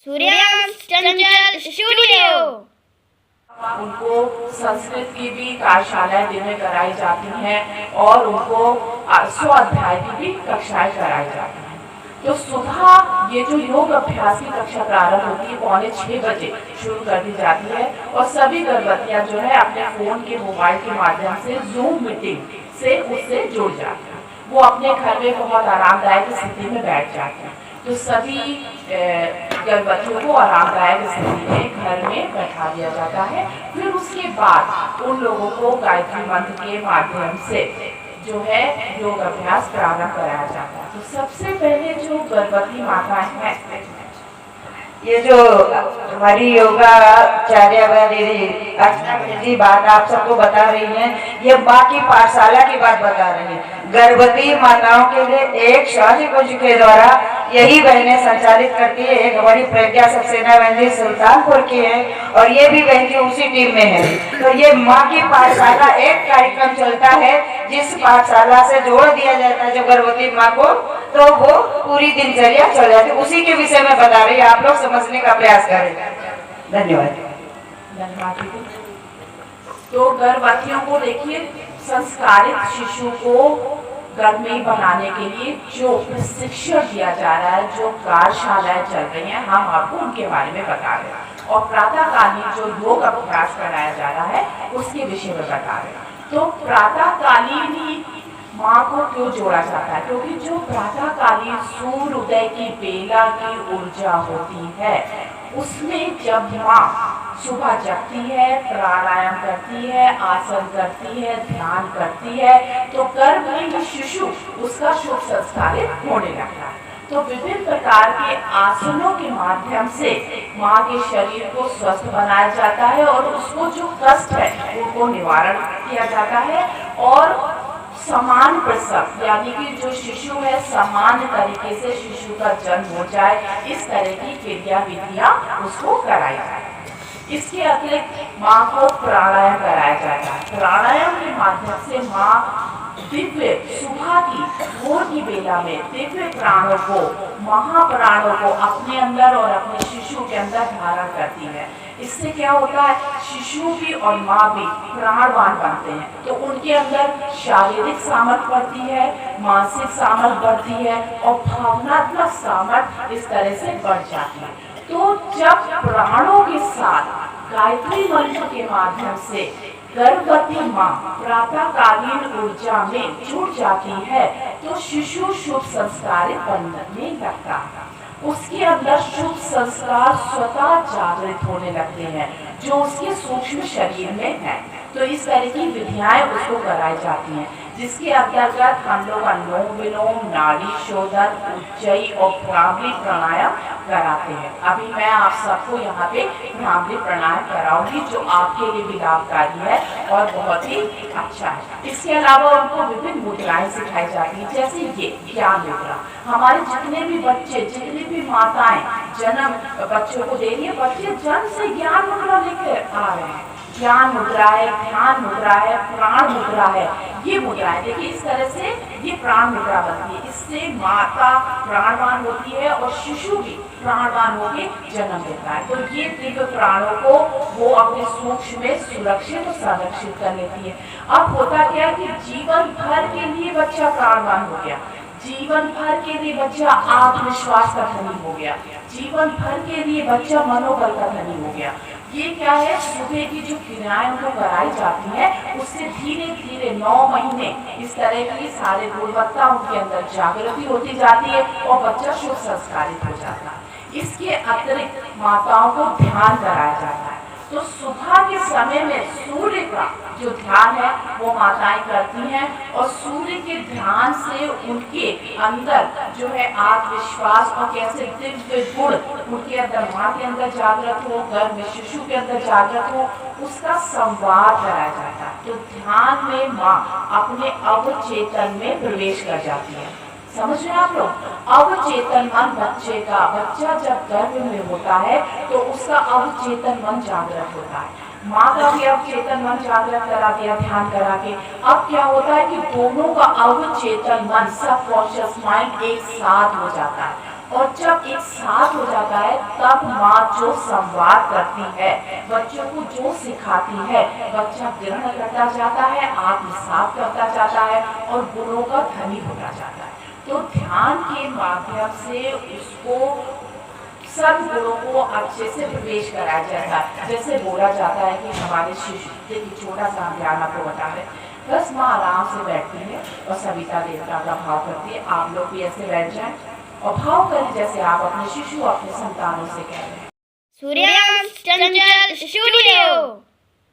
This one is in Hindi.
सूर्यांश चंचल स्टूडियो। उनको संस्कृत की भी कार्यशालाएं दिन में कराई जाती हैं और उनको स्वाध्याय की भी कक्षाएं कराई जाती हैं। तो सुबह ये जो योग अभ्यास की कक्षा प्रारंभ होती है 5:45 बजे शुरू कर दी जाती है और सभी गर्भवतियां जो है अपने फोन के मोबाइल के माध्यम से जूम मीटिंग से उससे जुड़ जाती हैं। वो अपने घर में बहुत आरामदायक स्थिति में बैठ जाते हैं। तो सभी गर्भवतियों को आरामदायक स्थिति में घर में बैठा दिया जाता है। फिर उसके बाद उन लोगों को गायत्री मंत्र के माध्यम से जो है योग अभ्यास प्रारंभ कराया जाता है। तो सबसे पहले जो गर्भवती माताएं हैं, ये जो हमारी योगाचार्य दीदी अर्चना जी बात आप सबको बता रही हैं, ये माँ की पाठशाला की बात बता रही हैं। गर्भवती माताओं के लिए एक स्वास्थ्य कुंज के द्वारा यही बहनें संचालित करती है। एक हमारी प्रज्ञा सक्सेना बहन जी सुल्तानपुर की है और ये भी बहन जी उसी टीम में है। तो ये माँ की पाठशाला एक कार्यक्रम चलता है जिस पाठशाला से जोड़ दिया जाता है जो गर्भवती माँ को, तो वो पूरी दिनचर्या चल जाती है। उसी के विषय में बता रही है, आप लोग समझने का प्रयास करें। धन्यवाद। तो गर्भवतियों को देखिए, संस्कारित शिशु को गर्भ में बनाने के लिए जो प्रशिक्षण दिया जा रहा है, जो कार्यशालाएं चल रही हैं, हम आपको उनके बारे में बता रहे हैं और प्रातःकालीन जो योग अभ्यास कराया जा रहा है उसके विषय में बता रहे हैं। तो प्रातःकालीन ही माँ को क्यों जोड़ा जाता है? क्योंकि जो प्रातःकालीन सूर्योदय की बेला की ऊर्जा होती है, उसमें जब माँ सुबह जगती है, प्राणायाम करती है, आसन करती है, ध्यान करती है, तो गर्भ में शिशु उसका शुभ संस्कारित होने लगता है। तो विभिन्न प्रकार के आसनों के माध्यम से माँ के शरीर को स्वस्थ बनाया जाता है और उसको जो कष्ट है उनको निवारण किया जाता है और समान प्रसव, यानी कि जो शिशु है समान तरीके से शिशु का जन्म हो जाए, इस तरह की क्रिया विधियां उसको कराई जाए। इसके अतिरिक्त माँ को प्राणायाम कराया जाता है। प्राणायाम के माध्यम से माँ दिव्य सुबह की भोर की बेला में दिव्य प्राणों को, महाप्राणों को अपने अंदर और अपने शिशु के अंदर धारण करती है। इससे क्या होता है, शिशु भी और माँ भी प्राणवान बनते हैं। तो उनके अंदर शारीरिक सामर्थ्य बढ़ती है, मानसिक सामर्थ्य बढ़ती है और भावनात्मक सामर्थ्य इस तरह से बढ़ जाती है। तो जब प्राणों के साथ गायत्री मंत्र के माध्यम से गर्भवती माँ प्रातःकालीन ऊर्जा में जुड़ जाती है तो शिशु शुभ संस्कारित बनने लगता है। उसके अंदर शुभ संस्कार स्वतः जागृत होने लगते हैं जो उसके सूक्ष्म शरीर में है। तो इस तरह की विधियाएं उसको कराई जाती हैं, जिसके अंतर्गत हम लोग अनुलोम विलोम, नाड़ी शोधन, उज्जयी और भ्रामरी प्राणायाम कराते हैं। अभी मैं आप सबको यहाँ पे भ्रामरी प्राणायाम कराऊंगी जो आपके लिए भी लाभकारी है और बहुत ही अच्छा है। इसके अलावा उनको विभिन्न मुद्राएं सिखाई जाती हैं, जैसे ये ज्ञान मुद्रा। हमारे जितने भी बच्चे, जितनी भी माताएं जन्म बच्चों को दे रही है, बच्चे जन्म से ज्ञान मुद्रा लेकर आ रहे हैं। ज्ञान मुद्रा है, ध्यान मुद्रा है, प्राण मुद्रा है। ये मुद्राएं देखिए, इस तरह से ये प्राण मुद्रा बनती है। इससे माता प्राणवान होती है और शिशु भी प्राणवान होकर जन्म लेता है। तो ये दिव्य प्राणों को वो अपने सूक्ष्म में सुरक्षित और संरक्षित कर लेती है। अब होता क्या है कि जीवन भर के लिए बच्चा प्राणवान हो गया, जीवन भर के लिए बच्चा आत्मविश्वास का धनी हो गया, जीवन भर के लिए बच्चा मनोबल का धनी हो गया। ये क्या है, सुबह की जो क्रियाएं उनको कराई जाती है उससे धीरे धीरे 9 महीने इस तरह की सारे गुणवत्ता उनके अंदर जागृति होती जाती है और बच्चा शुभ संस्कारित हो जाता है। इसके अतिरिक्त माताओं को ध्यान कराया जाता है। तो सुबह के समय में सूर्य का जो ध्यान है वो माताएं करती हैं और सूर्य के ध्यान से उनके अंदर जो है आत्मविश्वास और कैसे दिव्य गुण उनके अंदर, माँ के अंदर जागृत हो, गर्भ में शिशु के अंदर जागृत हो, उसका संवाद कराया जाता है। तो ध्यान में माँ अपने अवचेतन में प्रवेश कर जाती है। समझ रहे हैं आप लोग? अवचेतन मन बच्चे का, बच्चा जब गर्भ में होता है तो उसका अवचेतन मन जागृत होता है। माँ का भी अवचेतन मन जागृत करा दिया ध्यान करा के। अब क्या होता है कि दोनों का अवचेतन मन, सबकॉन्शियस माइंड एक साथ हो जाता है और जब एक साथ हो जाता है तब माँ जो संवाद करती है, बच्चों को जो सिखाती है, बच्चा ग्रहण करता जाता है, आत्मसात करता जाता है और गुणों का धनी होता जाता है। तो ध्यान के माध्यम से उसको सब गुणों को अच्छे से प्रवेश कराया जाता है। जैसे बोला जाता है कि हमारे शिशु, देखिए छोटा सा ध्यान आपको बता रहे, बस माँ आराम से बैठती है और सविता देवता का भाव करती है। आप लोग भी ऐसे बैठ जाएं और भाव करें जैसे आप अपने शिशु, अपने संतानों से कह रहे हैं। सूर्यांश चंचल स्टूडियो।